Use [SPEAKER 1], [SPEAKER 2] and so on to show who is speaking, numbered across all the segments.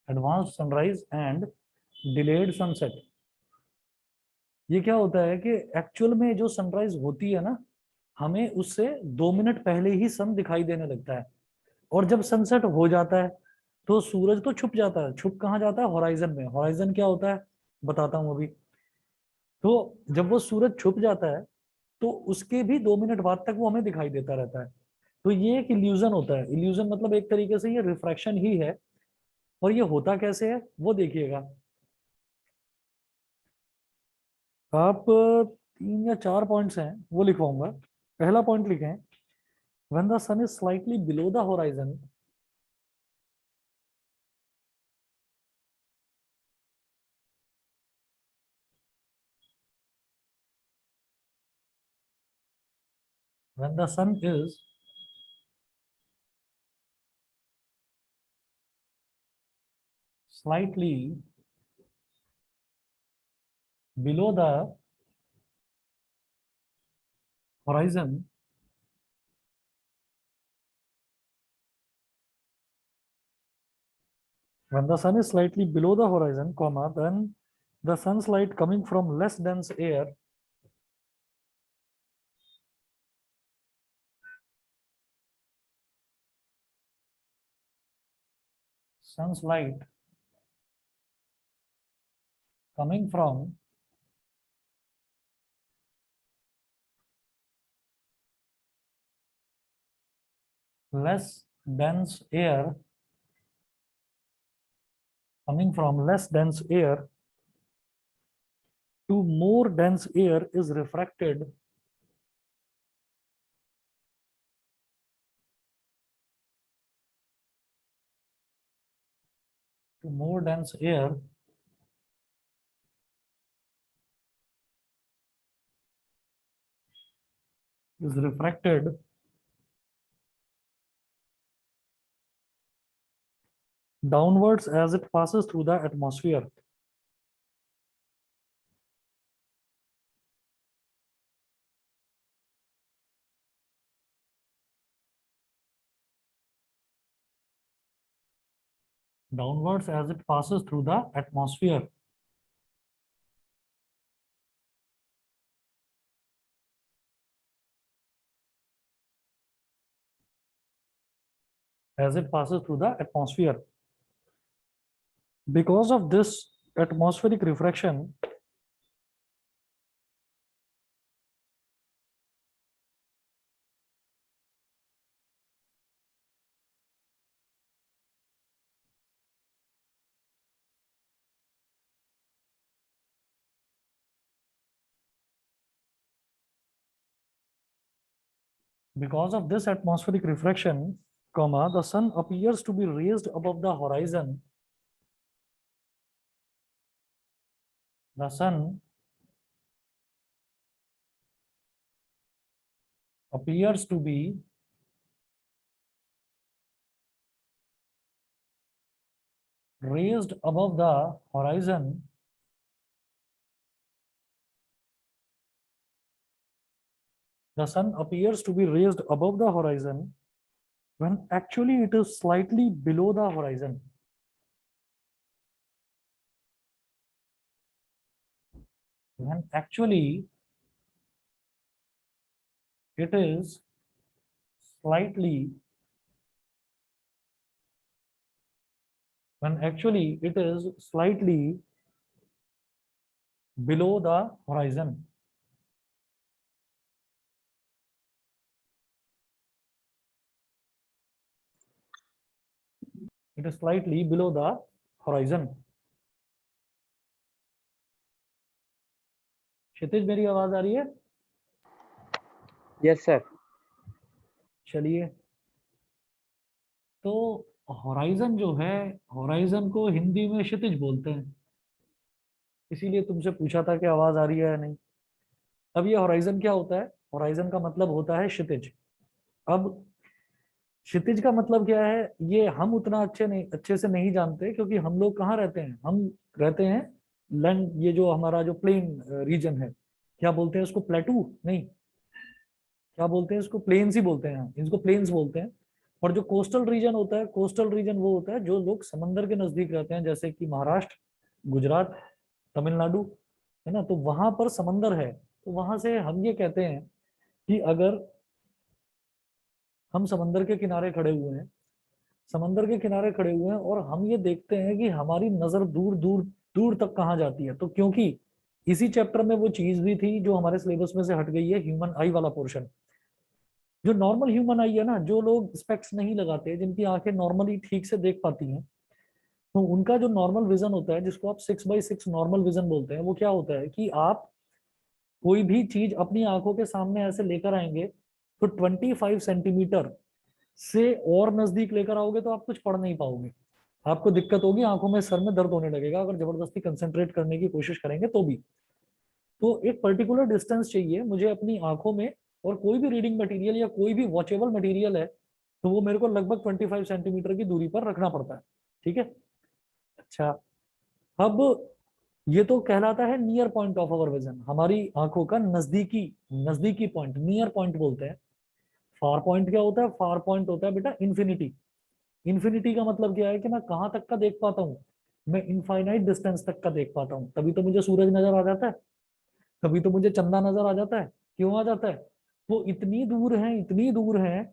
[SPEAKER 1] Advanced sunrise and delayed sunset. ये क्या होता है कि एक्चुअल में जो सनराइज होती है ना, हमें उससे 2 मिनट पहले ही सन दिखाई देने लगता है, और जब सनसेट हो जाता है तो सूरज तो छुप जाता है। छुप कहाँ जाता है? हॉराइजन में। हॉराइजन क्या होता है बताता हूँ अभी। तो जब वो सूरज छुप जाता है तो उसके भी 2 मिनट बाद तक वो हमें दिखाई देता रहता है। तो ये एक इल्यूजन होता है। इल्यूजन मतलब एक तरीके से ये रिफ्रैक्शन ही है। और ये होता कैसे है वो देखिएगा आप। 3 या 4 पॉइंट्स हैं वो लिखवाऊंगा। पहला पॉइंट लिखें, when the sun is slightly below the horizon, when the sun is slightly below the horizon, when the sun is slightly below the horizon, comma, then the sunlight coming from less dense air sunlight coming from less dense air to more dense air is refracted to more dense air is refracted downwards as it passes through the atmosphere. Downwards as it passes through the atmosphere. As it passes through the atmosphere. Because of this atmospheric refraction, comma, the sun appears to be raised above the horizon. The sun appears to be raised above the horizon the sun appears to be raised above the horizon when actually it is slightly below the horizon. When actually it is slightly when actually it is slightly below the horizon. It is slightly below the horizon. क्षितिज मेरी आवाज आ रही है?
[SPEAKER 2] Yes sir.
[SPEAKER 1] चलिए, तो horizon जो है, horizon को हिंदी में क्षितिज बोलते हैं, इसीलिए तुमसे पूछा था कि आवाज आ रही है या नहीं। अब ये होराइजन क्या होता है? होराइजन का मतलब होता है क्षितिज। अब क्षितिज का मतलब क्या है ये हम उतना अच्छे से नहीं जानते, क्योंकि हम लोग कहाँ रहते हैं? हम रहते हैं लैंड, ये जो हमारा जो प्लेन रीजन है, क्या बोलते हैं उसको? प्लेटू नहीं, क्या बोलते हैं इसको? प्लेन्स ही बोलते हैं, इसको प्लेन्स बोलते हैं। और जो कोस्टल रीजन होता है, कोस्टल रीजन वो होता है जो लोग समंदर के नजदीक रहते हैं, जैसे कि महाराष्ट्र, गुजरात, तमिलनाडु, है ना, तो वहां पर समंदर है। तो वहां से हम ये कहते हैं कि अगर हम समंदर के किनारे खड़े हुए हैं, समंदर के किनारे खड़े हुए हैं और हम ये देखते हैं कि हमारी नजर दूर दूर दूर तक कहाँ जाती है, तो क्योंकि इसी चैप्टर में वो चीज भी थी जो हमारे सिलेबस में से हट गई है, ह्यूमन आई वाला पोर्शन। जो नॉर्मल ह्यूमन आई है ना, जो लोग स्पेक्स नहीं लगाते, जिनकी आंखें नॉर्मली ठीक से देख पाती हैं, तो उनका जो नॉर्मल विजन होता है, जिसको आप 6/6 नॉर्मल विजन बोलते हैं, वो क्या होता है कि आप कोई भी चीज अपनी आंखों के सामने ऐसे लेकर आएंगे, तो 25 सेंटीमीटर से और नजदीक लेकर आओगे तो आप कुछ पढ़ नहीं पाओगे, आपको दिक्कत होगी, आंखों में, सर में दर्द होने लगेगा अगर जबरदस्ती कंसंट्रेट करने की कोशिश करेंगे तो भी। तो एक पर्टिकुलर डिस्टेंस चाहिए मुझे अपनी आंखों में, और कोई भी रीडिंग मटेरियल या कोई भी वॉचेबल मटेरियल है तो वो मेरे को लगभग 25 सेंटीमीटर की दूरी पर रखना पड़ता है। ठीक है। अच्छा, अब ये तो कहलाता है near point of our vision, हमारी आंखों का नजदीकी नजदीकी पॉइंट, नियर पॉइंट बोलते हैं। फार पॉइंट क्या होता है? फार पॉइंट होता है बेटा इन्फिनिटी। इन्फिनिटी का मतलब क्या है कि मैं कहाँ तक का देख पाता हूँ? मैं इनफाइनाइट डिस्टेंस तक का देख पाता हूँ, तभी तो मुझे सूरज नजर आ जाता है, तभी तो मुझे चंदा नजर आ जाता है। क्यों आ जाता है? वो इतनी दूर है, इतनी दूर है।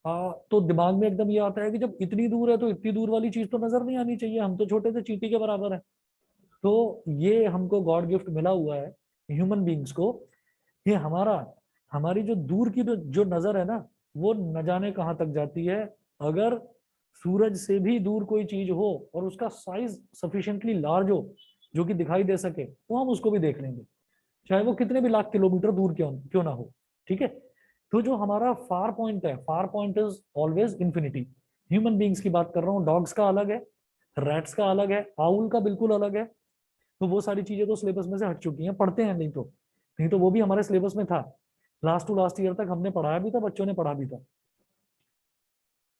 [SPEAKER 1] तो दिमाग में एकदम ये आता है कि जब इतनी दूर है तो इतनी दूर वाली चीज तो नजर नहीं आनी चाहिए, हम तो छोटे से चींटी के बराबर है। तो ये हमको गॉड गिफ्ट मिला हुआ है ह्यूमन बींग्स को। ये हमारी जो दूर की जो नजर है ना, वो न जाने कहाँ तक जाती है। अगर सूरज से भी दूर कोई चीज हो और उसका साइज सफिशिएंटली लार्ज हो, जो कि दिखाई दे सके, तो हम उसको भी देख लेंगे, चाहे वो कितने भी लाख किलोमीटर दूर क्यों क्यों ना हो। ठीक है। तो जो हमारा फार पॉइंट है, far point is always infinity. Human beings की बात कर रहा हूँ, डॉग्स का अलग है, रैट्स का अलग है, आउल का बिल्कुल अलग है। तो वो सारी चीजें तो सिलेबस में से हट चुकी हैं, पढ़ते हैं नहीं तो वो भी हमारे सिलेबस में था। लास्ट टू लास्ट ईयर तक हमने पढ़ाया भी था, बच्चों ने पढ़ा भी था।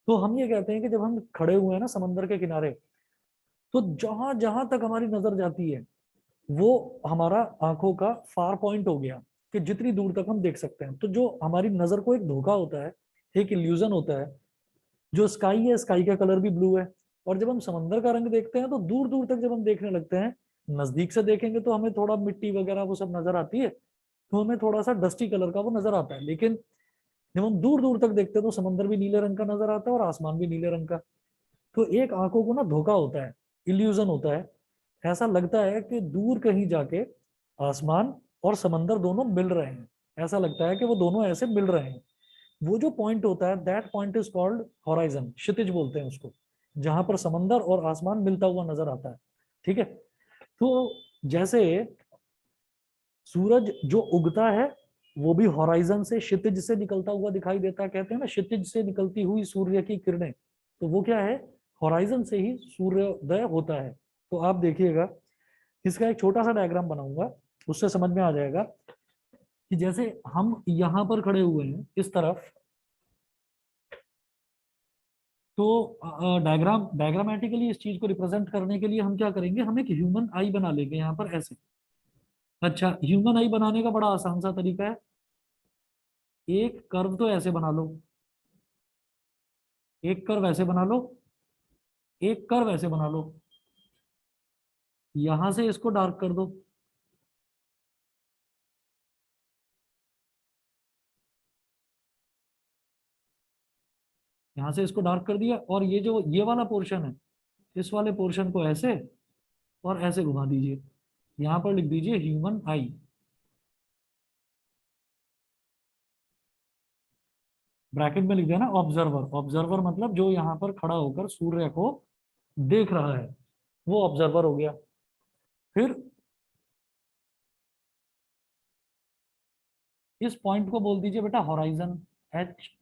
[SPEAKER 1] तो हम ये कहते हैं कि जब हम खड़े हुए हैं ना समंदर के किनारे, तो जहां जहां तक हमारी नजर जाती है वो हमारा आंखों का फार पॉइंट हो गया, कि जितनी दूर तक हम देख सकते हैं। तो जो हमारी नजर को एक धोखा होता है, एक इल्यूजन होता है। जो स्काई है, स्काई का कलर भी ब्लू है, और जब हम समंदर का रंग देखते हैं तो दूर दूर तक जब हम देखने लगते हैं, नजदीक से देखेंगे तो हमें थोड़ा मिट्टी वगैरह वो सब नजर आती है, तो हमें थोड़ा सा डस्टी कलर का वो नजर आता है। लेकिन जब हम दूर दूर तक देखते हैं तो समंदर भी नीले रंग का नजर आता है और आसमान भी नीले रंग का। तो एक आंखों को ना धोखा होता है, इल्यूजन होता है। ऐसा लगता है कि दूर कहीं जाके आसमान और समंदर दोनों मिल रहे हैं, ऐसा लगता है कि वो दोनों ऐसे मिल रहे हैं। वो जो पॉइंट होता है, that point is called horizon, क्षितिज बोलते हैं उसको, जहां पर समंदर और आसमान मिलता हुआ नजर आता है। ठीक है। तो जैसे सूरज जो उगता है वो भी हॉराइजन से, क्षितिज से निकलता हुआ दिखाई देता है, कहते हैं ना क्षितिज से निकलती हुई सूर्य की किरणें, तो वो क्या है? हॉराइजन से ही सूर्योदय होता है। तो आप देखिएगा, इसका एक छोटा सा डायग्राम बनाऊंगा, उससे समझ में आ जाएगा कि जैसे हम यहाँ पर खड़े हुए हैं इस तरफ, तो डायग्रामेटिकली इस चीज को रिप्रेजेंट करने के लिए हम क्या करेंगे, हम एक ह्यूमन आई बना लेंगे यहाँ पर ऐसे। अच्छा, ह्यूमन आई बनाने का बड़ा आसान सा तरीका है, एक कर्व तो ऐसे बना लो, एक कर्व ऐसे बना लो, एक कर्व ऐसे बना लो, यहां से इसको डार्क कर दो, यहां से इसको डार्क कर दिया, और ये जो ये वाला पोर्शन है, इस वाले पोर्शन को ऐसे और ऐसे घुमा दीजिए, यहां पर लिख दीजिए ह्यूमन आई। ब्रैकेट में लिख देना ऑब्जर्वर, ऑब्जर्वर मतलब जो यहाँ पर खड़ा होकर सूर्य को देख रहा है, वो ऑब्जर्वर हो गया। फिर इस पॉइंट को बोल दीजिए बेटा हॉराइजन,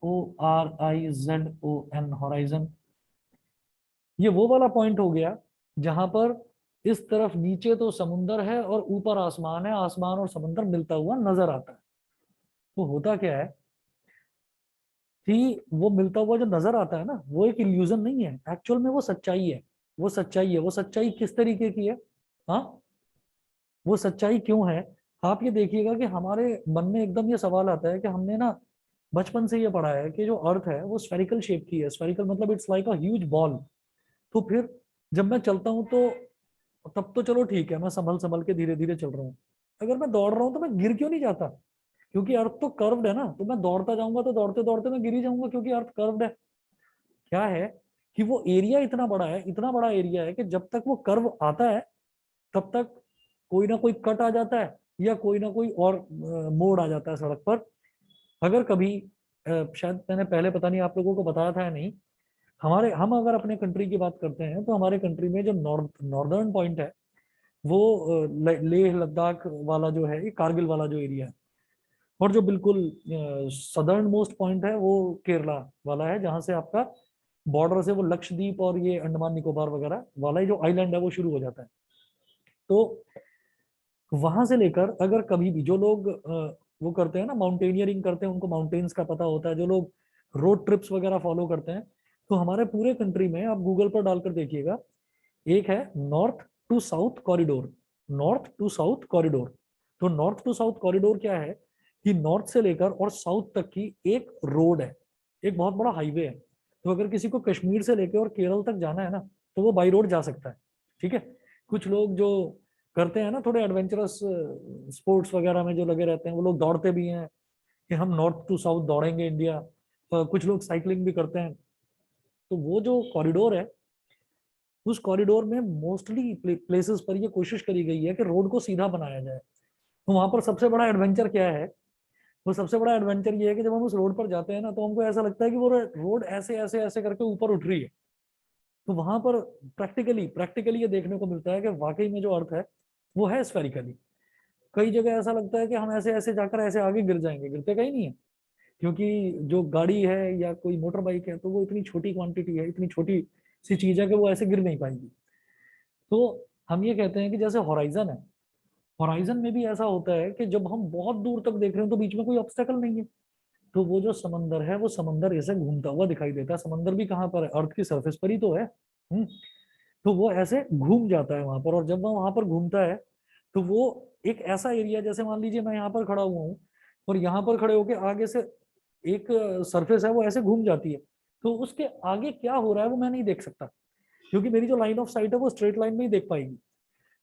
[SPEAKER 1] HORIZON, हॉराइजन। ये वो वाला पॉइंट हो गया जहां पर इस तरफ नीचे तो समुंदर है और ऊपर आसमान है, आसमान और समुंदर मिलता हुआ नजर आता है। तो होता क्या है कि वो मिलता हुआ जो नजर आता है ना, वो एक इल्यूजन नहीं है, एक्चुअल में वो सच्चाई है। वो सच्चाई है। वो सच्चाई किस तरीके की है? हाँ, वो सच्चाई क्यों है? आप ये देखिएगा कि हमारे मन में एकदम ये सवाल आता है कि हमने ना बचपन से ये पढ़ा है कि जो अर्थ है वो स्फेरिकल शेप की है। स्फेरिकल मतलब it's like a huge ball. तो फिर जब मैं चलता हूँ तो तब तो चलो ठीक है, मैं संभल संभल के धीरे धीरे चल रहा हूँ। अगर मैं दौड़ रहा हूँ तो मैं गिर क्यों नहीं जाता? क्योंकि अर्थ तो कर्व्ड है ना। तो मैं दौड़ता जाऊंगा तो दौड़ते दौड़ते मैं गिर ही जाऊंगा, क्योंकि अर्थ कर्व्ड है। क्या है कि वो एरिया इतना बड़ा है, इतना बड़ा एरिया है कि जब तक वो कर्व आता है तब तक कोई ना कोई कट आ जाता है या कोई ना कोई और मोड़ आ जाता है सड़क पर। अगर कभी शायद मैंने पहले पता नहीं आप लोगों को बताया था या नहीं, हमारे हम अगर अपने कंट्री की बात करते हैं तो हमारे कंट्री में जो नॉर्दर्न पॉइंट है वो लेह लद्दाख वाला जो है, ये कारगिल वाला जो एरिया है। और जो बिल्कुल सदर्न मोस्ट पॉइंट है वो केरला वाला है, जहां से आपका बॉर्डर से वो लक्षद्वीप और ये अंडमान निकोबार वगैरह वाला जो आइलैंड है वो शुरू हो जाता है। तो वहां से लेकर अगर कभी भी जो लोग वो करते हैं ना, माउंटेनियरिंग करते हैं, उनको माउंटेन्स का पता होता है, जो लोग रोड ट्रिप्स वगैरह फॉलो करते हैं, तो हमारे पूरे कंट्री में आप गूगल पर डालकर देखिएगा, एक है north to south corridor. North to south corridor. तो नॉर्थ टू साउथ कॉरिडोर क्या है कि नॉर्थ से लेकर और साउथ तक की एक रोड है, एक बहुत बड़ा हाईवे है। तो अगर किसी को कश्मीर से लेकर और केरल तक जाना है ना, तो वो बाई रोड जा सकता है। ठीक है। कुछ लोग जो करते हैं ना थोड़े एडवेंचरस स्पोर्ट्स वगैरह में जो लगे रहते हैं, वो लोग दौड़ते भी हैं कि हम नॉर्थ टू साउथ दौड़ेंगे इंडिया। कुछ लोग साइकिलिंग भी करते हैं। तो वो जो कॉरिडोर है, उस कॉरिडोर में मोस्टली प्लेसेस पर ये कोशिश करी गई है कि रोड को सीधा बनाया जाए। तो वहां पर सबसे बड़ा एडवेंचर क्या है? वो सबसे बड़ा एडवेंचर ये है कि जब हम उस रोड पर जाते हैं ना, तो हमको ऐसा लगता है कि वो रोड ऐसे ऐसे ऐसे करके ऊपर उठ रही है। तो वहां पर प्रैक्टिकली प्रैक्टिकली ये देखने को मिलता है कि वाकई में जो अर्थ है वो है स्फेरिकली। कई जगह ऐसा लगता है कि हम ऐसे ऐसे जाकर ऐसे आगे गिर जाएंगे, गिरते कहीं नहीं है। क्योंकि जो गाड़ी है या कोई मोटर बाइक है, तो वो इतनी छोटी क्वांटिटी है, इतनी छोटी सी चीज है कि वो ऐसे गिर नहीं पाएगी। तो हम ये कहते हैं कि जैसे हॉराइजन है, हॉराइजन में भी ऐसा होता है कि जब हम बहुत दूर तक देख रहे हैं तो बीच में कोई ऑब्स्टेकल नहीं है। तो वो जो समंदर है, वो समंदर ऐसे घूमता हुआ दिखाई देता है। समंदर भी कहाँ पर है? अर्थ की सरफेस पर ही तो है। तो वो ऐसे घूम जाता है वहां पर, और जब वो वहां पर घूमता है तो वो एक ऐसा एरिया, जैसे मान लीजिए मैं यहाँ पर खड़ा हुआ हूँ और यहाँ पर खड़े होके आगे से एक सरफेस है वो ऐसे घूम जाती है, तो उसके आगे क्या हो रहा है वो मैं नहीं देख सकता, क्योंकि मेरी जो लाइन ऑफ साइट है वो स्ट्रेट लाइन में ही देख पाएगी।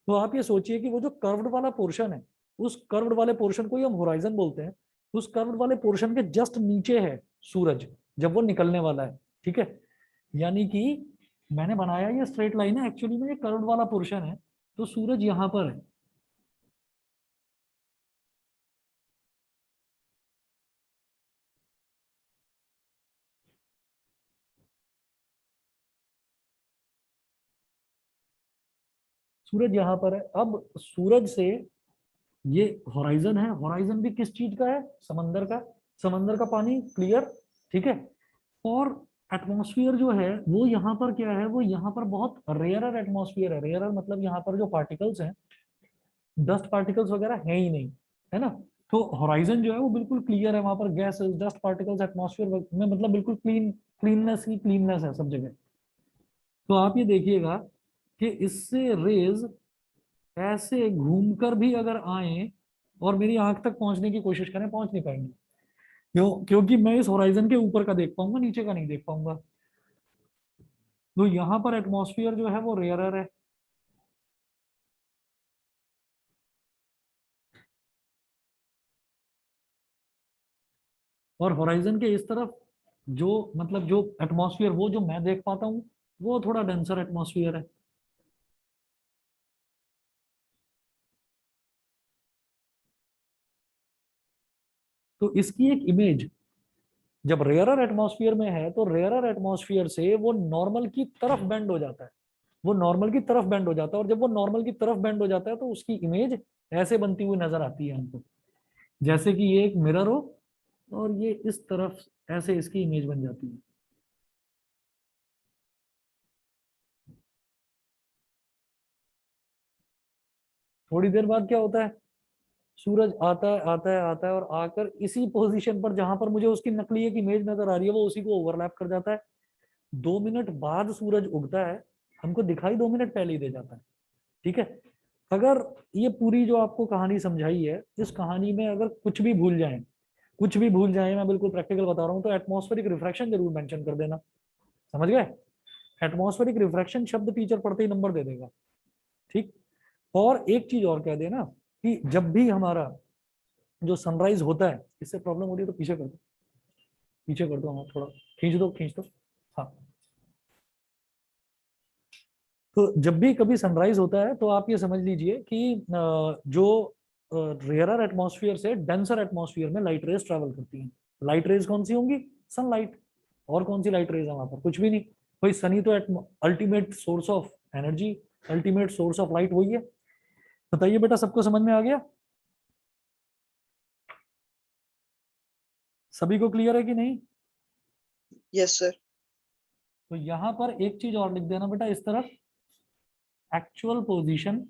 [SPEAKER 1] तो आप ये सोचिए कि वो जो कर्व्ड वाला पोर्शन है, उस कर्व्ड वाले पोर्शन को ही हम होराइजन बोलते हैं। उस कर्व्ड वाले पोर्शन के जस्ट नीचे है सूरज, जब वो निकलने वाला है। ठीक है। यानी कि मैंने बनाया ये स्ट्रेट लाइन है, एक्चुअली में ये कर्व्ड वाला पोर्शन है। तो सूरज यहाँ पर है। सूरज यहाँ पर है। अब सूरज से ये होराइजन है। होराइजन भी किस चीज का है? समंदर का। समंदर का पानी क्लियर। ठीक है। और एटमॉस्फेयर जो है वो यहाँ पर क्या है? वो यहाँ पर बहुत रेयरर एटमॉस्फेयर है। रेयरर मतलब यहाँ पर जो पार्टिकल्स हैं, डस्ट पार्टिकल्स वगैरह है ही नहीं, है ना। तो होराइजन जो है वो बिल्कुल क्लियर है। वहां पर गैसेस, डस्ट पार्टिकल्स एटमॉस्फेयर में मतलब बिल्कुल क्लीननेस ही क्लीननेस है सब जगह। तो आप ये देखिएगा कि इससे रेज ऐसे घूमकर भी अगर आए और मेरी आंख तक पहुंचने की कोशिश करें, पहुंच नहीं पाएंगे। क्योंकि मैं इस होराइजन के ऊपर का देख पाऊंगा, नीचे का नहीं देख पाऊंगा। तो यहाँ पर एटमॉस्फेयर जो है वो रेयरर है। और होराइजन के इस तरफ जो मतलब जो एटमॉस्फेयर वो जो मैं देख पाता हूँ, वो थोड़ा डेंसर एटमॉस्फेयर है। तो इसकी एक इमेज जब रेयरर एटमॉस्फेयर में है, तो रेयरर एटमॉस्फेयर से वो नॉर्मल की तरफ बेंड हो जाता है। वो नॉर्मल की तरफ बेंड हो जाता है, और जब वो नॉर्मल की तरफ बेंड हो जाता है तो उसकी इमेज ऐसे बनती हुई नजर आती है हमको, जैसे कि ये एक मिरर हो और ये इस तरफ ऐसे इसकी इमेज बन जाती है। थोड़ी देर बाद क्या होता है? सूरज आता है आता है आता है और आकर इसी पोजीशन पर जहां पर मुझे उसकी नकली एक इमेज नजर आ रही है, वो उसी को ओवरलैप कर जाता है। 2 मिनट बाद सूरज उगता है। हमको दिखाई 2 मिनट पहले ही दे जाता है। ठीक है। अगर ये पूरी जो आपको कहानी समझाई है, इस कहानी में अगर कुछ भी भूल जाए कुछ भी भूल जाए, मैं बिल्कुल प्रैक्टिकल बता रहा हूँ, तो एटमॉस्फेरिक रिफ्रैक्शन जरूर मेंशन कर देना। समझ गए? एटमॉस्फेरिक रिफ्रैक्शन शब्द टीचर पढ़ते ही नंबर दे देगा। ठीक। और एक चीज और कह देना कि जब भी हमारा जो सनराइज होता है, इससे प्रॉब्लम हो रही है तो पीछे कर दो, पीछे कर दो, हाँ थोड़ा खींच दो, खींच दो। हाँ, तो जब भी कभी सनराइज होता है तो आप ये समझ लीजिए कि जो रेयरर एटमॉस्फेयर से डेंसर एटमॉस्फेयर में लाइट रेज ट्रेवल करती हैं। लाइट रेज कौन सी होंगी? सनलाइट। और कौन सी लाइट रेज है वहां पर? कुछ भी नहीं। भाई सनी तो ultimate source of energy, ultimate source of light वही है। बताइए बेटा, सबको समझ में आ गया? सभी को क्लियर है कि नहीं?
[SPEAKER 2] Yes sir.
[SPEAKER 1] तो यहां पर एक चीज और लिख देना बेटा इस तरफ, एक्चुअल पोजीशन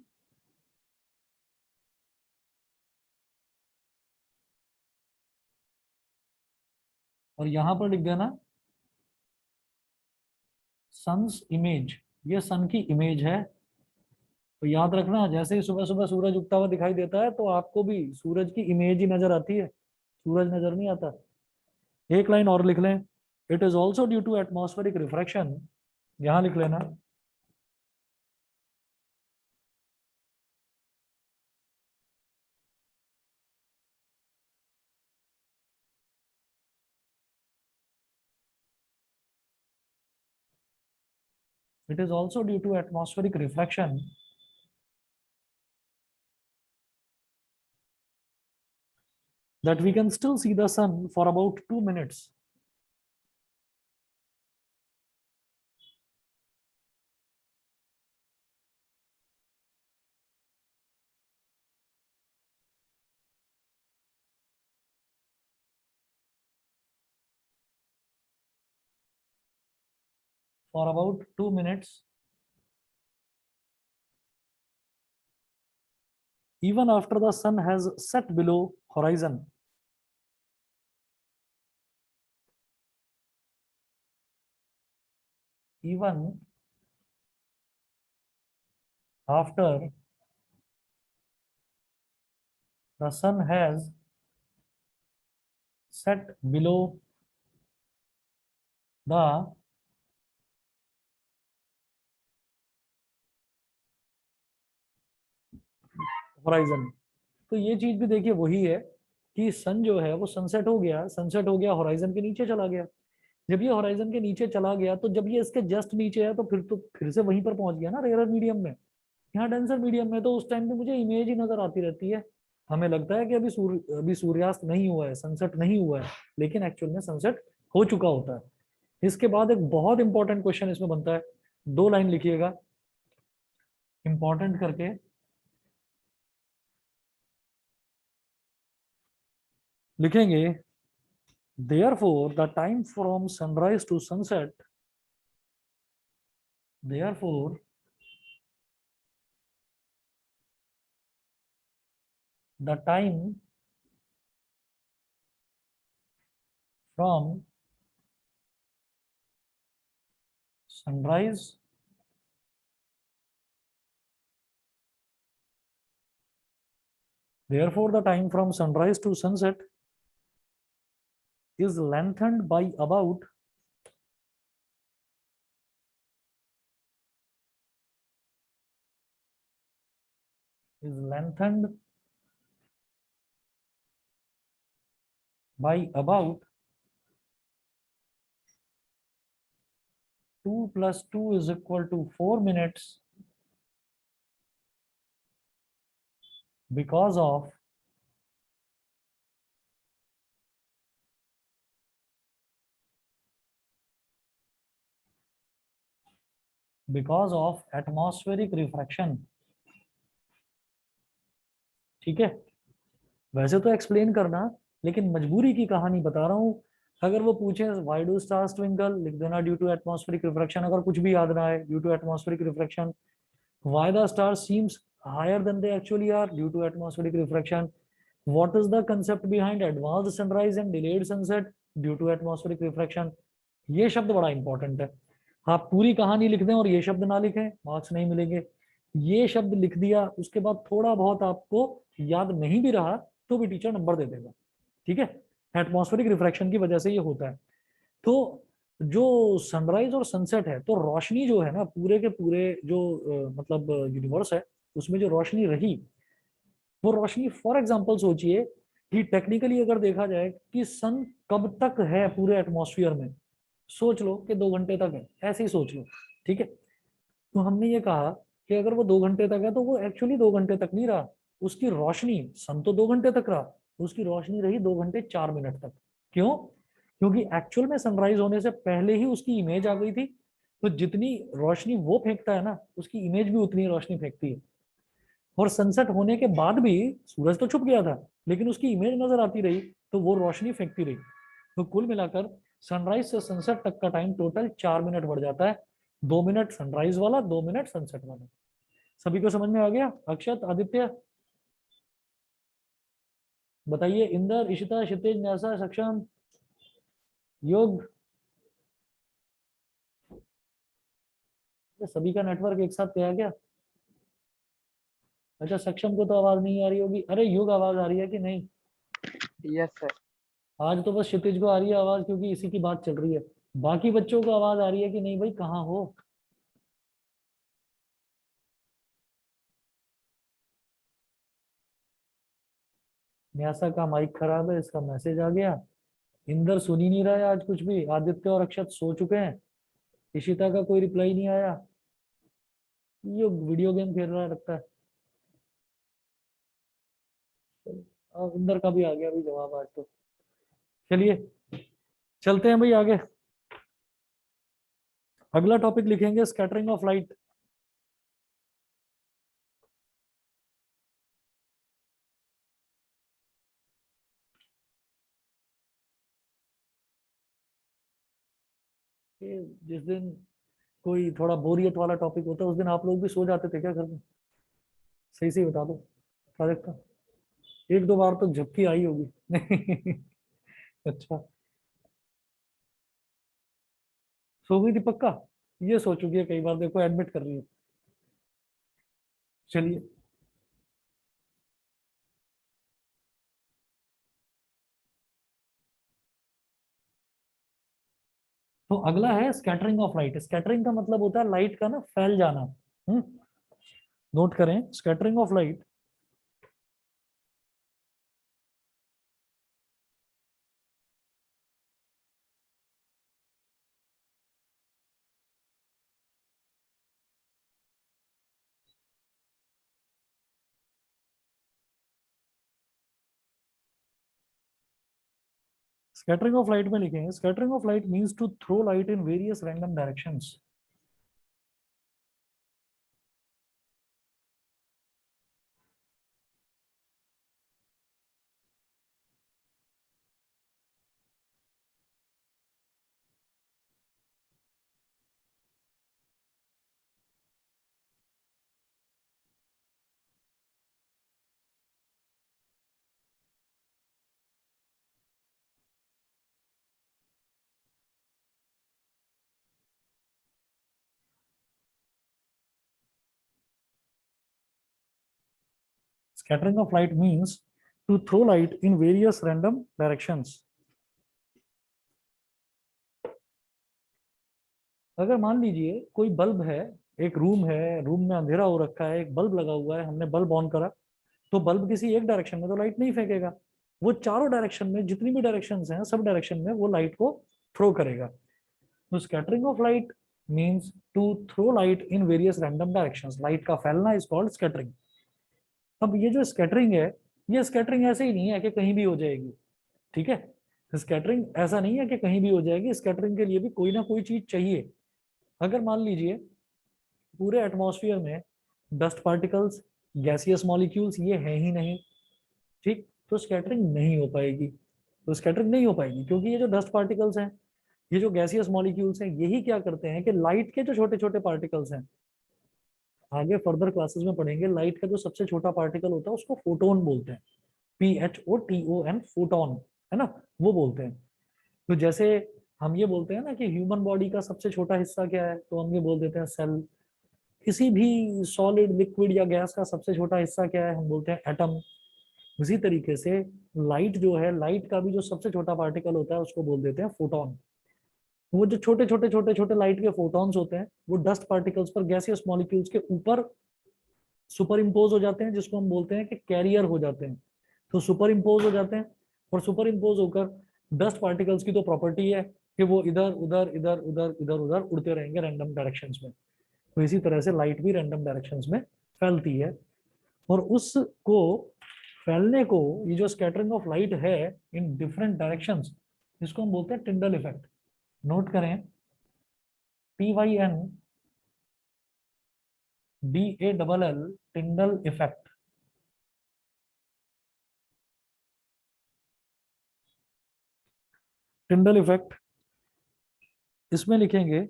[SPEAKER 1] और यहां पर लिख देना सन्स इमेज। ये सन की इमेज है। तो याद रखना, जैसे ही सुबह सुबह सूरज उगता हुआ दिखाई देता है तो आपको भी सूरज की इमेज ही नजर आती है, सूरज नजर नहीं आता। एक लाइन और लिख लें, it is also due to atmospheric refraction. यहां लिख लेना, it is also due to atmospheric refraction that we can still see the sun for about 2 minutes for about 2 minutes even after the sun has set below horizon. Even after the sun has set below the horizon. तो ये चीज भी देखिए वही है कि सन जो है वो सनसेट हो गया, सनसेट हो गया, होराइजन के नीचे चला गया। जब ये होराइजन के नीचे चला गया तो जब ये इसके जस्ट नीचे है तो फिर से वहीं पर पहुंच गया ना, रेयर मीडियम में। यहाँ डेंसर मीडियम में तो उस टाइम पे मुझे इमेज ही नजर आती रहती है। हमें लगता है कि अभी सूर्यास्त नहीं हुआ है, सनसेट नहीं हुआ है, लेकिन एक्चुअल में सनसेट हो चुका होता है। इसके बाद एक बहुत इंपॉर्टेंट क्वेश्चन इसमें बनता है, 2 लाइन लिखिएगा इंपॉर्टेंट करके। लिखेंगे, therefore the time from sunrise to sunset, therefore the time from sunrise therefore the time from sunrise to sunset is lengthened by about is lengthened by about 2 plus 2 is equal to 4 minutes because of atmospheric refraction। ठीक है, वैसे तो explain करना, लेकिन मजबूरी की कहानी बता रहा हूँ। अगर वो पूछे व्हाई डू स्टार्स ट्विंकल, लिख देना ड्यू टू एटमॉस्फेरिक रिफ्रैक्शन। अगर कुछ भी याद ना आए, due to atmospheric refraction. Why the star seems higher than they actually are, due to atmospheric refraction. What is the concept behind advanced sunrise and delayed sunset, due to atmospheric refraction. ये शब्द बड़ा important है। आप पूरी कहानी लिख दें और ये शब्द ना लिखें, मार्क्स नहीं मिलेंगे। ये शब्द लिख दिया, उसके बाद थोड़ा बहुत आपको याद नहीं भी रहा तो भी टीचर नंबर दे देगा। ठीक है, एटमॉस्फेरिक रिफ्रैक्शन की वजह से ये होता है। तो जो सनराइज और सनसेट है, तो रोशनी जो है ना पूरे के पूरे जो मतलब यूनिवर्स है उसमें जो रोशनी रही, वो रोशनी फॉर एग्जांपल सोचिए कि टेक्निकली अगर देखा जाए कि सन कब तक है पूरे एटमॉस्फेयर में, सोच लो कि 2 घंटे तक है, ऐसे ही सोच लो, ठीक है। तो हमने ये कहा कि अगर वो 2 घंटे तक है तो वो एक्चुअली 2 घंटे तक नहीं रहा, उसकी रोशनी, सन तो 2 घंटे तक रहा, उसकी रोशनी रही 2 घंटे 4 मिनट तक। क्यों? क्योंकि एक्चुअल में सनराइज होने से पहले ही उसकी इमेज आ गई थी, तो जितनी रोशनी वो फेंकता है ना, उसकी इमेज भी उतनी रोशनी फेंकती है। और सनसेट होने के बाद भी सूरज तो छुप गया था, लेकिन उसकी इमेज नजर आती रही, तो वो रोशनी फेंकती रही। तो कुल मिलाकर सनराइज से सनसेट तक का टाइम टोटल 4 मिनट बढ़ जाता है। 2 मिनट सनराइज वाला, 2 मिनट सनसेट वाला। सभी को समझ में आ गया? अक्षत, आदित्य बताइए। इंदर, इशिता, क्षितिज, न्यासा, सक्षम, योग। ये सभी का नेटवर्क एक साथ गया क्या? अच्छा, सक्षम को तो आवाज नहीं आ रही होगी। अरे योग, आवाज आ रही है कि नहीं?
[SPEAKER 3] Yes sir.
[SPEAKER 1] आज तो बस क्षितिज को आ रही है आवाज, क्योंकि इसी की बात चल रही है। बाकी बच्चों को आवाज आ रही है कि नहीं भाई? कहाँ हो? न्यासा का माइक खराब है, इसका मैसेज आ गया। इंदर सुन ही नहीं रहा है आज कुछ भी। आदित्य और अक्षत सो चुके हैं। इशिता का कोई रिप्लाई नहीं आया। ये वीडियो गेम खेल रहा है लगता है। और इंदर का भी आ गया अभी जवाब आज तो। चलिए चलते हैं भाई आगे। अगला टॉपिक लिखेंगे स्कैटरिंग ऑफ लाइट। जिस दिन कोई थोड़ा बोरियत वाला टॉपिक होता है उस दिन आप लोग भी सो जाते थे क्या घर में? सही सही बता दो, क्या देखता? 1-2 बार तो झपकी आई होगी। नहीं? अच्छा, सो गई थी पक्का? ये सो चुकी है कई बार, देखो एडमिट कर रही है। चलिए, तो अगला है स्कैटरिंग ऑफ लाइट। स्कैटरिंग का मतलब होता है लाइट का ना फैल जाना। नोट करें, scattering of light scattering of light में लिखेंगे, scattering of light means to throw light in various random directions. Scattering of light means to throw light in various random directions. अगर मान लीजिए कोई बल्ब है, एक रूम है, रूम में अंधेरा हो रखा है, एक बल्ब लगा हुआ है, हमने बल्ब ऑन करा, तो बल्ब किसी एक डायरेक्शन में तो लाइट नहीं फेंकेगा, वो चारों डायरेक्शन में, जितनी भी डायरेक्शंस हैं सब डायरेक्शन में वो लाइट को थ्रो करेगा। तो scattering of light means to throw light in various random directions. Light का फैलना इज कॉल्ड स्कैटरिंग। अब ये जो स्कैटरिंग है, ये स्कैटरिंग ऐसे ही नहीं है कि कहीं भी हो जाएगी, ठीक है। स्कैटरिंग ऐसा नहीं है कि कहीं भी हो जाएगी, स्कैटरिंग के लिए भी कोई ना कोई चीज चाहिए। अगर मान लीजिए पूरे एटमॉस्फेयर में डस्ट पार्टिकल्स, गैसियस मॉलिक्यूल्स ये है ही नहीं, ठीक, तो स्कैटरिंग नहीं हो पाएगी। तो स्कैटरिंग नहीं हो पाएगी क्योंकि ये जो डस्ट पार्टिकल्स हैं, ये जो गैसियस मॉलिक्यूल्स हैं, यही क्या करते हैं कि लाइट के जो छोटे छोटे पार्टिकल्स हैं, आगे फर्दर क्लासेस में पढ़ेंगे, लाइट का जो सबसे छोटा पार्टिकल होता है उसको फोटोन बोलते हैं। PHOTON, फोटोन, है ना, वो बोलते हैं। तो जैसे हम ये बोलते हैं ना कि ह्यूमन बॉडी का सबसे छोटा हिस्सा क्या है, तो हम ये बोल देते हैं सेल। किसी भी सॉलिड, लिक्विड या गैस का सबसे छोटा हिस्सा क्या है, हम बोलते हैं एटम। उसी तरीके से लाइट जो है, लाइट का भी जो सबसे छोटा पार्टिकल होता है उसको बोल देते हैं फोटोन। वो जो छोटे छोटे छोटे छोटे लाइट के फोटॉन्स होते हैं वो डस्ट पार्टिकल्स पर, गैसियस मॉलिक्यूल्स के ऊपर सुपर इम्पोज हो जाते हैं, जिसको हम बोलते हैं कि कैरियर हो जाते हैं। तो सुपर इम्पोज हो जाते हैं, और सुपर इम्पोज होकर डस्ट पार्टिकल्स की तो प्रॉपर्टी है कि वो इधर उधर इधर उधर इधर उधर उड़ते रहेंगे रैंडम डायरेक्शंस में। तो इसी तरह से लाइट भी रैंडम डायरेक्शंस में फैलती है, और उसको फैलने को, ये जो स्कैटरिंग ऑफ लाइट है इन डिफरेंट डायरेक्शंस, इसको हम बोलते हैं टिंडल इफेक्ट। नोट करें, TYNDALL, Tyndall effect. Tyndall effect, इसमें लिखेंगे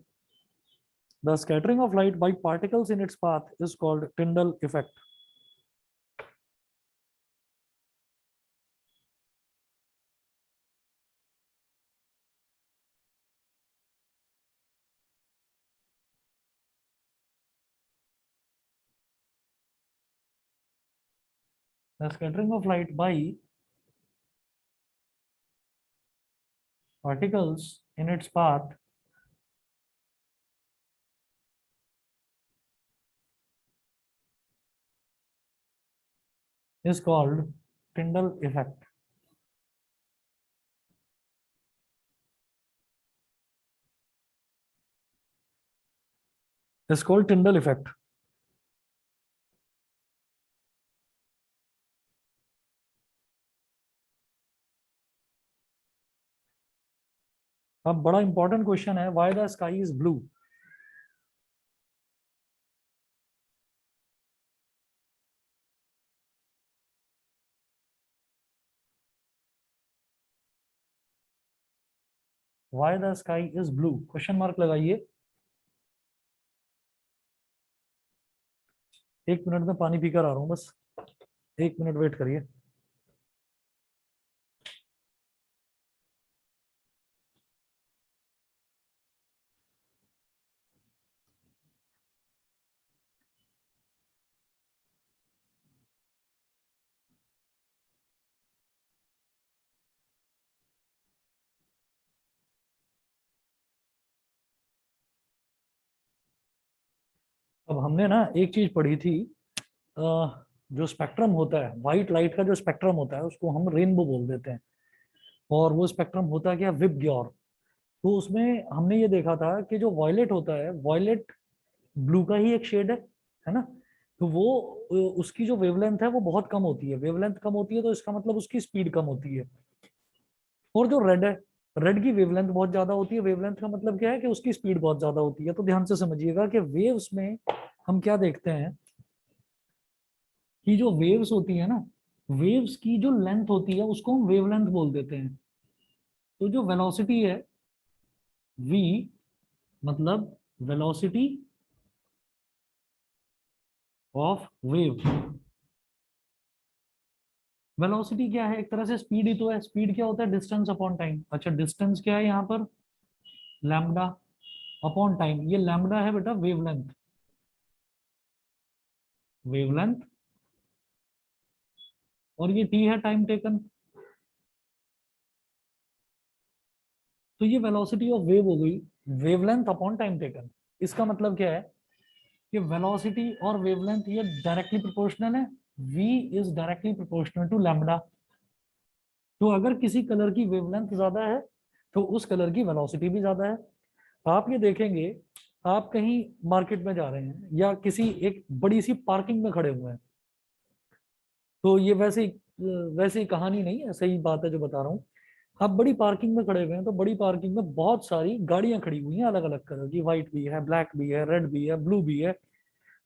[SPEAKER 1] the scattering of light by particles in its path is called Tyndall effect. The scattering of light by particles in its path is called Tyndall effect. Is called Tyndall effect. अब बड़ा important question है, why the sky is blue? Why the sky is blue? Question mark लगाइए। 1 minute में पानी पीकर आ रहा हूं, बस 1 मिनट वेट करिए। अब हमने ना एक चीज पढ़ी थी, जो स्पेक्ट्रम होता है, व्हाइट लाइट का जो स्पेक्ट्रम होता है उसको हम रेनबो बोल देते हैं। और वो स्पेक्ट्रम होता है क्या? विबग्योर। तो उसमें हमने ये देखा था कि जो वॉयलेट होता है, वॉयलेट ब्लू का ही एक शेड है ना? तो वो उसकी जो वेवलेंथ है वो बहुत कम होती है। वेवलेंथ कम होती है तो इसका मतलब उसकी स्पीड कम होती है। और जो रेड है, रेड की वेवलेंथ बहुत ज्यादा होती है। वेवलेंथ का मतलब क्या है? कि उसकी स्पीड बहुत ज्यादा होती है। तो ध्यान से समझिएगा कि वेव्स में हम क्या देखते हैं कि जो वेव्स होती है ना, वेव्स की जो लेंथ होती है उसको हम वेवलेंथ बोल देते हैं। तो जो वेलोसिटी है, v, मतलब वेलोसिटी ऑफ वेव। वेलोसिटी क्या है? एक तरह से स्पीड ही तो है। स्पीड क्या होता है? Distance upon time. अच्छा, डिस्टेंस क्या है यहाँ पर? Lambda upon time. ये लैम्डा है बेटा वेवलेंथ। वेवलेंथ, और ये टी है टाइम टेकन। तो ये वेलोसिटी ऑफ वेव हो गई, वेवलेंथ अपॉन टाइम टेकन। इसका मतलब क्या है कि वेलोसिटी और वेवलेंथ ये डायरेक्टली प्रोपोर्शनल है। v is directly proportional to lambda. तो अगर किसी कलर की वेवलेंथ ज्यादा है तो उस कलर की वेलोसिटी भी ज्यादा है। आप ये देखेंगे, आप कहीं मार्केट में जा रहे हैं या किसी एक बड़ी सी पार्किंग में खड़े हुए हैं, तो ये वैसे ही कहानी नहीं है, सही बात है जो बता रहा हूँ। आप बड़ी पार्किंग में खड़े हुए हैं, तो बड़ी पार्किंग में बहुत सारी गाड़ियां खड़ी हुई हैं, अलग अलग कलर की। व्हाइट भी है, ब्लैक भी है, रेड भी है, ब्लू भी है।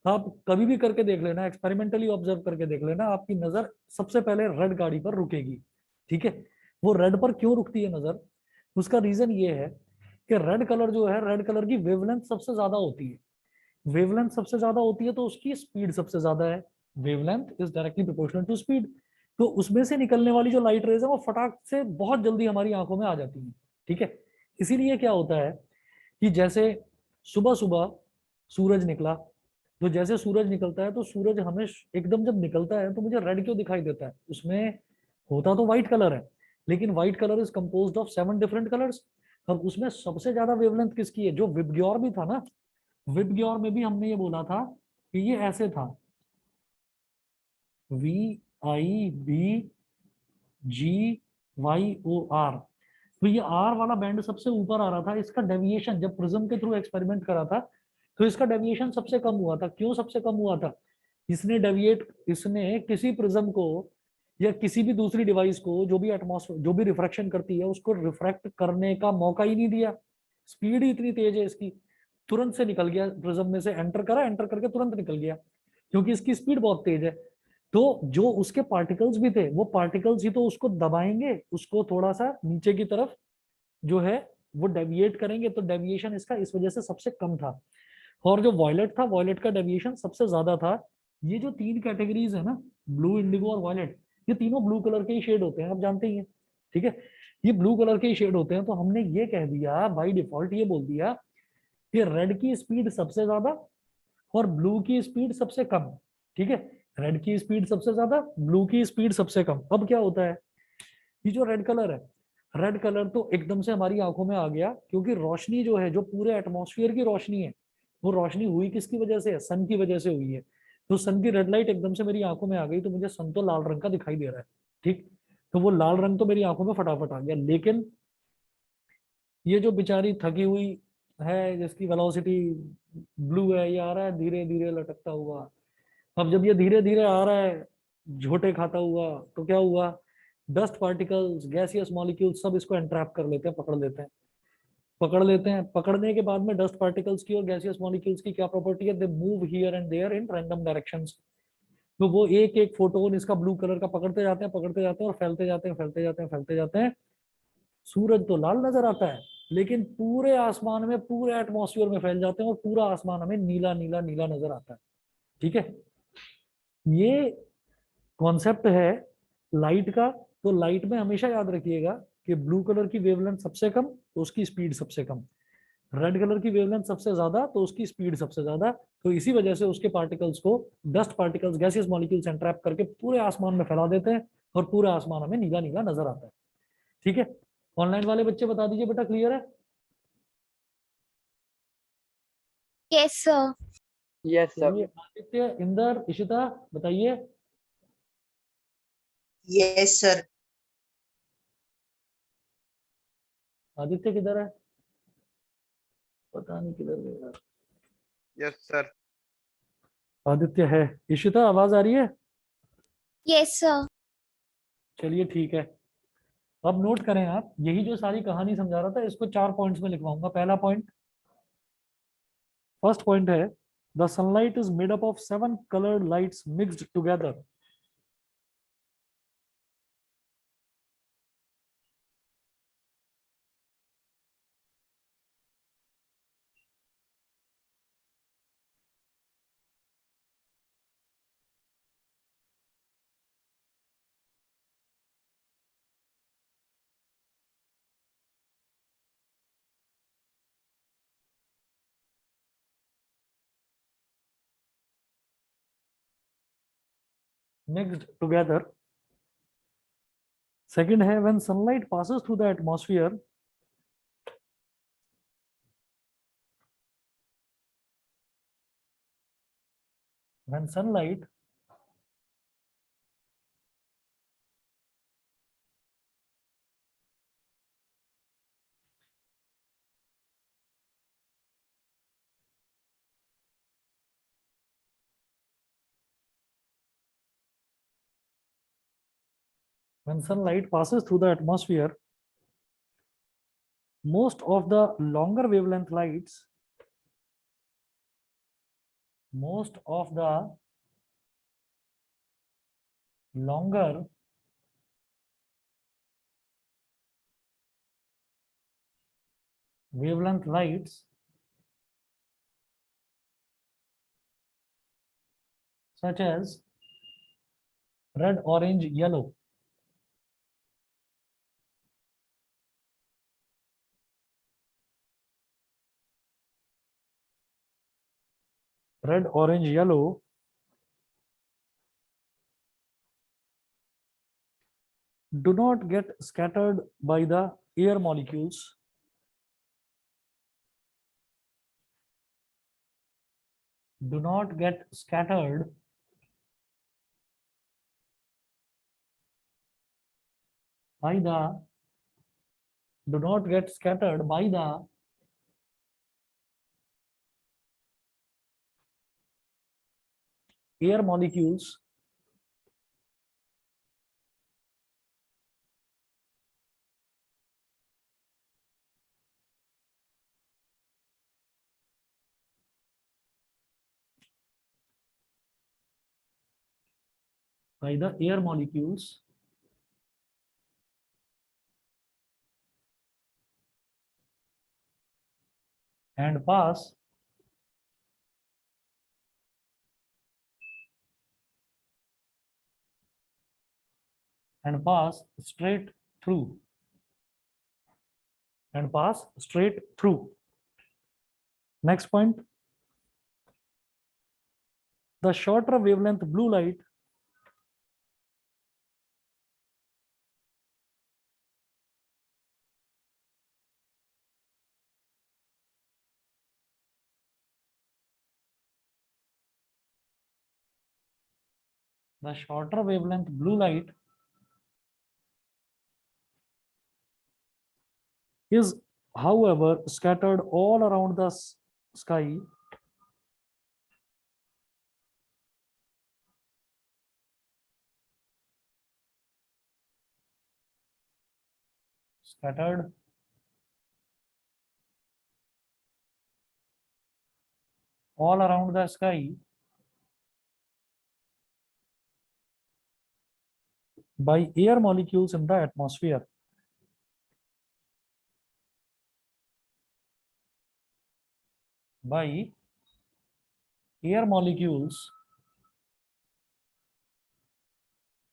[SPEAKER 1] आप कभी भी करके देख लेना, एक्सपेरिमेंटली ऑब्जर्व करके देख लेना, आपकी नजर सबसे पहले रेड गाड़ी पर रुकेगी। ठीक है? वो रेड पर क्यों रुकती है नजर? उसका रीजन ये है कि रेड कलर जो है, रेड कलर की वेवलेंथ सबसे ज्यादा होती है। वेवलेंथ सबसे ज्यादा होती है तो उसकी स्पीड सबसे ज्यादा है। Wavelength is directly proportional to speed. तो उसमें से निकलने वाली जो लाइट रेज है वो फटाक से बहुत जल्दी हमारी आंखों में आ जाती है। ठीक है? इसीलिए क्या होता है कि जैसे सुबह सुबह सूरज निकला, तो जैसे सूरज निकलता है तो सूरज हमें एकदम जब निकलता है तो मुझे रेड क्यों दिखाई देता है? उसमें होता तो व्हाइट कलर है, लेकिन white colour is composed of 7 different colours. अब उसमें सबसे ज्यादा वेवलेंथ किसकी है? जो विबग्योर भी था ना, विबग्योर में भी हमने ये बोला था कि ये ऐसे था, VIBGYOR। तो ये आर वाला बैंड सबसे ऊपर आ रहा था। इसका डेविएशन जब प्रिज्म के थ्रू एक्सपेरिमेंट करा था तो इसका डेविएशन सबसे कम हुआ था। क्यों सबसे कम हुआ था? इसने किसी प्रिज्म को या किसी भी दूसरी डिवाइस को जो भी एटमॉस्फेयर, जो भी रिफ्रैक्शन करती है, उसको रिफ्रैक्ट करने का मौका ही नहीं दिया। स्पीड ही इतनी तेज है इसकी, तुरंत से निकल गया प्रिज्म में से, एंटर करा, एंटर करके तुरंत निकल गया, क्योंकि इसकी स्पीड बहुत तेज है। तो जो उसके पार्टिकल्स भी थे, वो पार्टिकल्स ही तो उसको दबाएंगे, उसको थोड़ा सा नीचे की तरफ जो है वो डेविएट करेंगे। तो डेविएशन इसका इस वजह से सबसे कम था। और जो वॉयलेट था, वॉयलेट का डेविएशन सबसे ज्यादा था। ये जो 3 कैटेगरीज है ना, ब्लू, इंडिगो और वॉयलेट, ये तीनों ब्लू कलर के ही शेड होते हैं, आप जानते ही हैं। ठीक है, ये ब्लू कलर के ही शेड होते हैं। तो हमने ये कह दिया बाय डिफॉल्ट, ये बोल दिया कि रेड की स्पीड सबसे ज्यादा और ब्लू की स्पीड सबसे कम। ठीक है, रेड की स्पीड सबसे ज्यादा, ब्लू की स्पीड सबसे कम। अब क्या होता है, ये जो रेड कलर है, रेड कलर तो एकदम से हमारी आंखों में आ गया, क्योंकि रोशनी जो है, जो पूरे एटमॉस्फेयर की रोशनी है, वो रोशनी हुई किसकी वजह से है? सन की वजह से हुई है। तो सन की रेड लाइट एकदम से मेरी आंखों में आ गई, तो मुझे सन तो लाल रंग का दिखाई दे रहा है। ठीक, तो वो लाल रंग तो मेरी आंखों में फटाफट आ गया। लेकिन ये जो बेचारी थकी हुई है, जिसकी वेलोसिटी ब्लू है, ये आ रहा है धीरे धीरे लटकता हुआ। अब जब ये धीरे धीरे आ रहा है झोटे खाता हुआ, तो क्या हुआ? डस्ट पार्टिकल्स, गैसियस मॉलिक्यूल्स सब इसको एंट्रैप कर लेते हैं, पकड़ लेते हैं। पकड़ लेते हैं, पकड़ने के बाद में डस्ट पार्टिकल्स की और गैसियस मॉलिक्यूल्स की क्या प्रॉपर्टी है? They move here and there in random directions. तो वो एक एक फोटोन इसका ब्लू कलर का पकड़ते जाते हैं, पकड़ते जाते हैं, और फैलते जाते हैं, फैलते जाते हैं, फैलते जाते हैं। सूरज तो लाल नजर आता है, लेकिन पूरे आसमान में, पूरे एटमॉस्फेयर में फैल जाते हैं, और पूरा आसमान हमें नीला नीला नीला नजर आता है। ठीक है, ये कॉन्सेप्ट है लाइट का। तो लाइट में हमेशा याद रखिएगा कि ब्लू कलर की वेवलेंथ सबसे कम तो उसकी स्पीड सबसे कम, रेड कलर की वेवलेंथ सबसे ज्यादा तो उसकी स्पीड सबसे ज्यादा। तो इसी वजह से उसके पार्टिकल्स को dust particles, gaseous molecules entrap करके पूरे आसमान में फैला देते हैं, और पूरा आसमान हमें नीला नीला नजर आता है। ठीक है, ऑनलाइन वाले बच्चे बता दीजिए बेटा, क्लियर है?
[SPEAKER 4] Yes, sir.
[SPEAKER 3] Yes, sir.
[SPEAKER 1] चलिए, आदित्य, इंदर, इशिता, बताइए।
[SPEAKER 2] Yes, sir.
[SPEAKER 1] आदित्य किधर है? पता नहीं किधर गया।
[SPEAKER 5] Yes sir.
[SPEAKER 1] आदित्य है। इशिता, आवाज आ रही है?
[SPEAKER 4] Yes, sir.
[SPEAKER 1] चलिए ठीक है। अब नोट करें आप, यही जो सारी कहानी समझा रहा था, इसको 4 पॉइंट्स में लिखवाऊंगा। पहला पॉइंट, फर्स्ट पॉइंट है, the sunlight is made up of 7 coloured lights mixed together. Mixed together. Second है, when sunlight passes through the atmosphere, when sunlight passes through the atmosphere, most of the longer wavelength lights, most of the longer wavelength lights such as red, orange, yellow, red, orange, yellow do not get scattered by the air molecules. Do not get scattered by the do not get scattered by the air molecules by the air molecules and pass straight through and pass straight through. Next point, the shorter wavelength blue light is, however, scattered all around the sky scattered all around the sky by air molecules in the atmosphere. By air molecules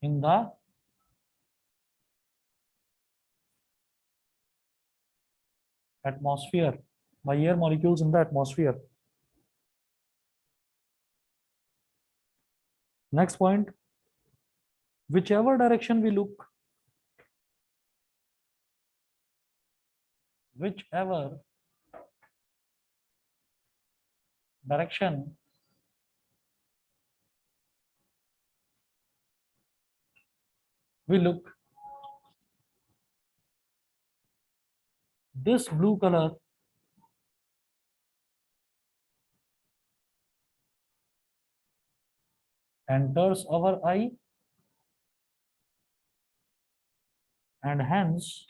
[SPEAKER 1] in the atmosphere. By air molecules in the atmosphere. Next point, whichever direction we look, whichever direction we look, this blue color enters our eye and hence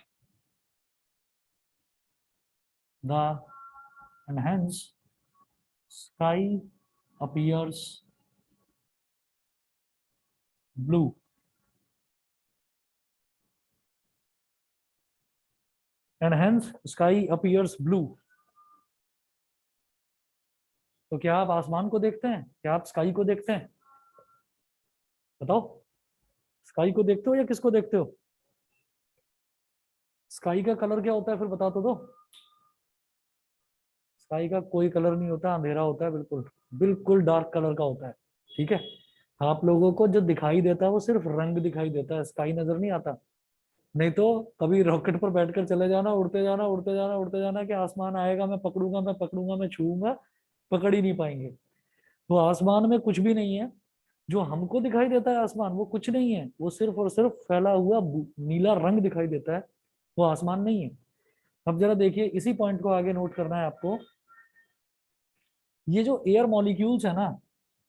[SPEAKER 1] sky appears blue. And hence sky appears blue. तो क्या आप आसमान को देखते हैं? क्या आप sky को देखते हैं? बताओ, स्काई को देखते हो या किसको देखते हो? स्काई का कलर क्या होता है फिर बता तो दो। स्काई का कोई कलर नहीं होता, अंधेरा होता है, बिल्कुल बिल्कुल डार्क कलर का होता है। ठीक है, आप लोगों को जो दिखाई देता है वो सिर्फ रंग दिखाई देता है, स्काई नजर नहीं आता। नहीं तो कभी रॉकेट पर बैठकर चले जाना, उड़ते जाना उड़ते जाना उड़ते जाना कि आसमान आएगा, मैं पकड़ूंगा मैं पकड़ूंगा मैं छूऊंगा, पकड़ ही नहीं पाएंगे। तो आसमान में कुछ भी नहीं है। जो हमको दिखाई देता है आसमान वो कुछ नहीं है, वो सिर्फ और सिर्फ फैला हुआ नीला रंग दिखाई देता है, वो आसमान नहीं है। अब जरा देखिए, इसी पॉइंट को आगे नोट करना है आपको। ये जो एयर मॉलिक्यूल्स है ना,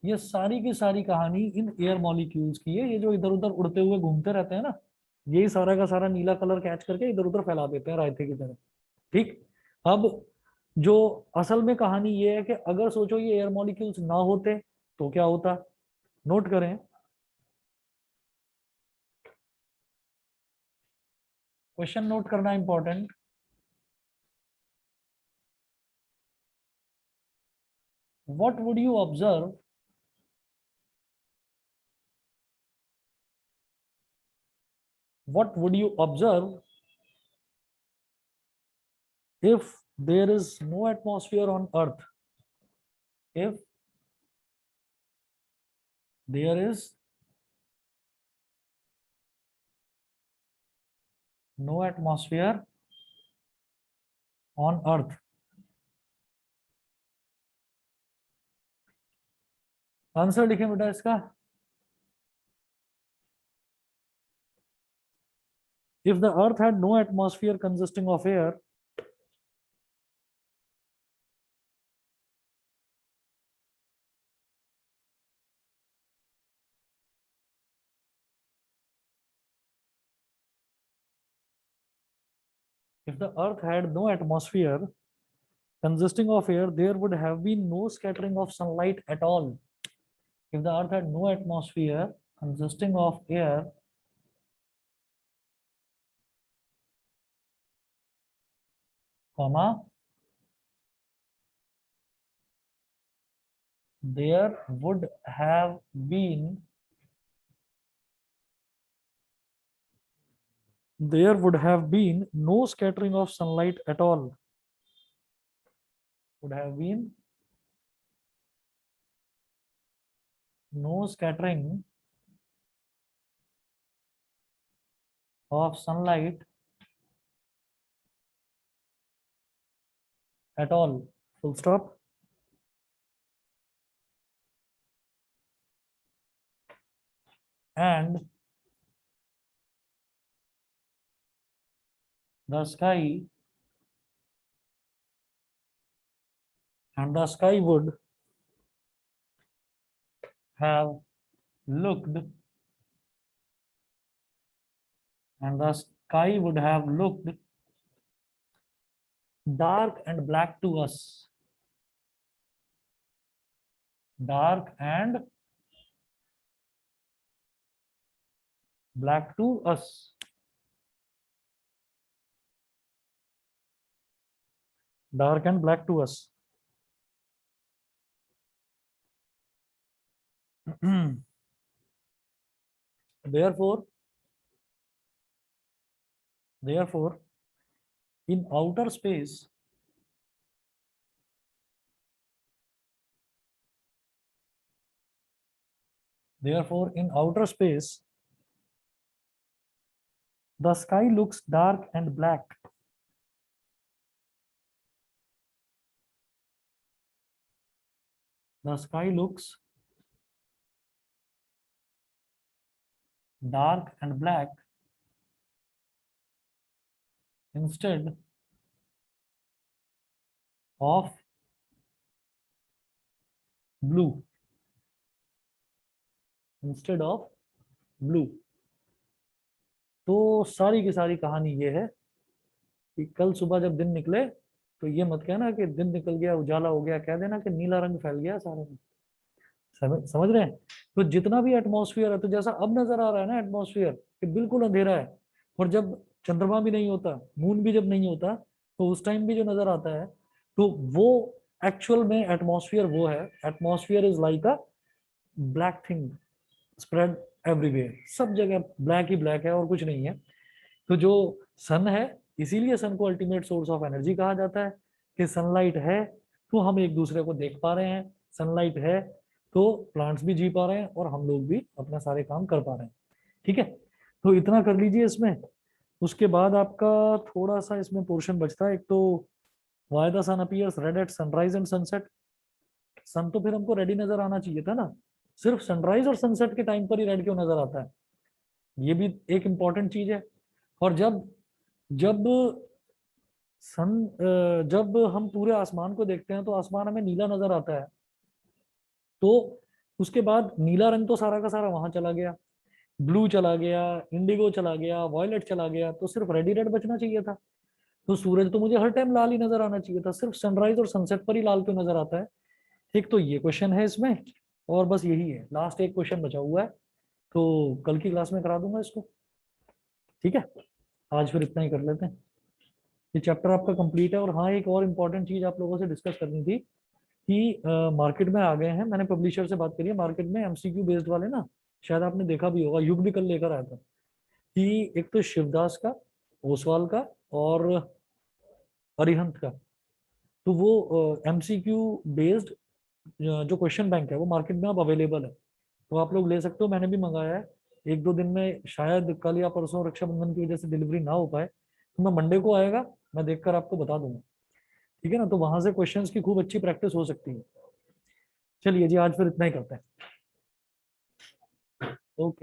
[SPEAKER 1] ये सारी की सारी कहानी इन एयर मॉलिक्यूल्स की है। ये जो इधर उधर उड़ते हुए घूमते रहते हैं ना, यही सारा का सारा नीला कलर कैच करके इधर उधर फैला देते हैं रायते की तरह। ठीक, अब जो असल में कहानी ये है कि अगर सोचो ये एयर मॉलिक्यूल्स ना होते तो क्या होता। नोट करें, क्वेश्चन नोट करना important. What would you observe if there is no atmosphere on Earth? If there is no atmosphere on earth. Answer लिखें बेटा इसका। If the earth had no atmosphere consisting of air, if the earth had no atmosphere consisting of air, there would have been no scattering of sunlight at all. If the earth had no atmosphere consisting of air, comma, there would have been no scattering of sunlight at all. Would have been no scattering of sunlight at all. Full stop. And the sky would have looked dark and black to us. Dark and black to us. Dark and black to us. Therefore, in outer space, the sky looks dark and black. The sky looks dark and black instead of blue. तो सारी की सारी कहानी ये है कि कल सुबह जब दिन निकले तो ये मत कहना कि दिन निकल गया उजाला हो गया, कह देना कि नीला रंग फैल गया सारे में। समझ रहे हैं? तो जितना भी एटमॉस्फेयर है, तो जैसा अब नजर आ रहा है ना एटमॉस्फेयर कि बिल्कुल अंधेरा है, और जब चंद्रमा भी नहीं होता, मून भी जब नहीं होता, तो उस टाइम भी जो नजर आता है, तो वो एक्चुअल में एटमॉस्फेयर वो है। Atmosphere is like a black thing spread everywhere, सब जगह ब्लैक ही ब्लैक है और कुछ नहीं है। तो जो सन है, इसीलिए सन को अल्टीमेट सोर्स ऑफ एनर्जी कहा जाता है कि सनलाइट है तो हम एक दूसरे को देख पा रहे हैं, सनलाइट है तो प्लांट्स भी जी पा रहे हैं और हम लोग भी अपना सारे काम कर पा रहे हैं। ठीक है, तो इतना कर लीजिए इसमें। उसके बाद आपका थोड़ा सा इसमें पोर्शन बचता है। एक तो why the sun appears red at sunrise and sunset. Sun तो फिर हमको रेडी नजर आना चाहिए था ना, सिर्फ सनराइज और सनसेट के टाइम पर ही रेड क्यों नजर आता है? ये भी एक इंपॉर्टेंट चीज है। और जब जब जब हम पूरे आसमान को देखते हैं तो आसमान हमें नीला नजर आता है, तो उसके बाद नीला रंग तो सारा का सारा वहां चला गया, ब्लू चला गया, इंडिगो चला गया, वॉयलेट चला गया, तो सिर्फ रेड ही रेड बचना चाहिए था। तो सूरज तो मुझे हर टाइम लाल ही नजर आना चाहिए था, सिर्फ सनराइज और सनसेट पर ही लाल क्यों नजर आता है? एक तो ये क्वेश्चन है इसमें, और बस यही है, लास्ट एक क्वेश्चन बचा हुआ है, तो कल की क्लास में करा दूंगा इसको। ठीक है, आज फिर इतना ही कर लेते हैं। ये चैप्टर आपका कंप्लीट है। और हाँ, एक और इम्पोर्टेंट चीज आप लोगों से डिस्कस करनी थी कि मार्केट में आ गए हैं, मैंने पब्लिशर से बात करी है, मार्केट में एमसीक्यू बेस्ड वाले ना, शायद आपने देखा भी होगा, युग भी कल लेकर आया था कि एक तो शिवदास का, ओसवाल का और अरिहंत का, तो वो एमसीक्यू बेस्ड जो क्वेश्चन बैंक है वो मार्केट में अब अवेलेबल है, तो आप लोग ले सकते हो। मैंने भी मंगाया है, एक दो दिन में शायद कल या परसों रक्षाबंधन की वजह से डिलीवरी ना हो पाए, तो मैं मंडे को आएगा, मैं देखकर आपको बता दूंगा, ठीक है ना। तो वहां से क्वेश्चंस की खूब अच्छी प्रैक्टिस हो सकती है। चलिए जी, आज फिर इतना ही करते हैं। ओके।